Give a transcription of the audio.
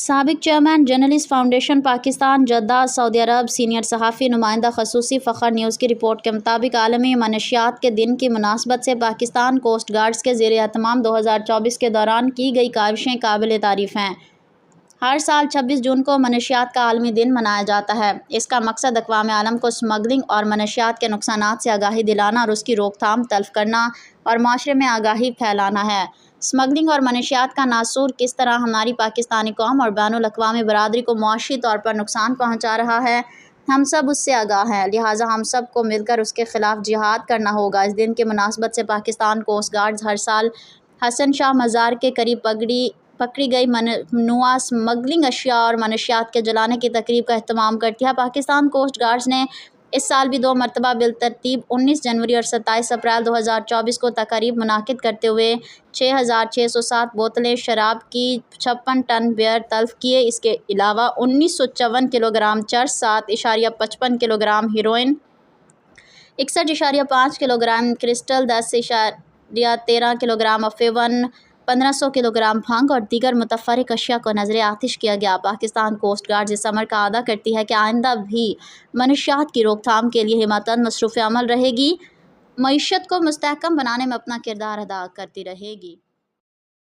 سابق chairman journalist foundation Pakistan Jeddah سعودی عرب سینئر صحافی نمائندہ خصوصی فخر نیوز کی رپورٹ کے مطابق عالمی منشیات کے دن کی مناسبت سے پاکستان کوسٹ گارڈز کے زیر اہتمام 2024 کے دوران کی گئی کاوشیں قابل تعریف ہیں۔ ہر سال 26 جون کو منشیات کا عالمی دن منایا جاتا ہے۔ اس کا مقصد اقوام عالم کو اسمگلنگ اور منشیات کے نقصانات سے آگاہی دلانا اور اس کی روک تھام تلف کرنا اور معاشرے میں آگاہی پھیلانا ہے۔ اسمگلنگ اور منشیات کا ناسور کس طرح ہماری پاکستانی قوم اور بین الاقوامی برادری کو معاشی طور پر نقصان پہنچا رہا ہے، ہم سب اس سے آگاہ ہیں، لہٰذا ہم سب کو مل کر اس کے خلاف جہاد کرنا ہوگا۔ اس دن کی مناسبت سے پاکستان کوسٹ گارڈز ہر سال حسن شاہ مزار کے قریب پکڑی گئی ممنوعہ اسمگلنگ اشیاء اور منشیات کے جلانے کی تقریب کا اہتمام کرتی ہے۔ پاکستان کوسٹ گارڈز نے اس سال بھی 2 مرتبہ بالترتیب 19 جنوری اور 27 اپریل 2024 کو تقاریب منعقد کرتے ہوئے 6607 بوتلیں شراب کی 56 ٹن بیئر تلف کیے۔ اس کے علاوہ 1954 کلو گرام چرس، 7.55 kilo gram heroine, 61.5 kilo gram crystal, 10.13 kilo gram افیون، 1500 kilo gram بھنگ اور دیگر متفرق اشیاء کو نذر آتش کیا گیا۔ پاکستان کوسٹ گارڈز اس امر کا اعادہ کرتی ہے کہ آئندہ بھی منشیات کی روک تھام کے لیے ہمت مصروف عمل رہے گی، معیشت کو مستحکم بنانے میں اپنا کردار ادا کرتی رہے گی۔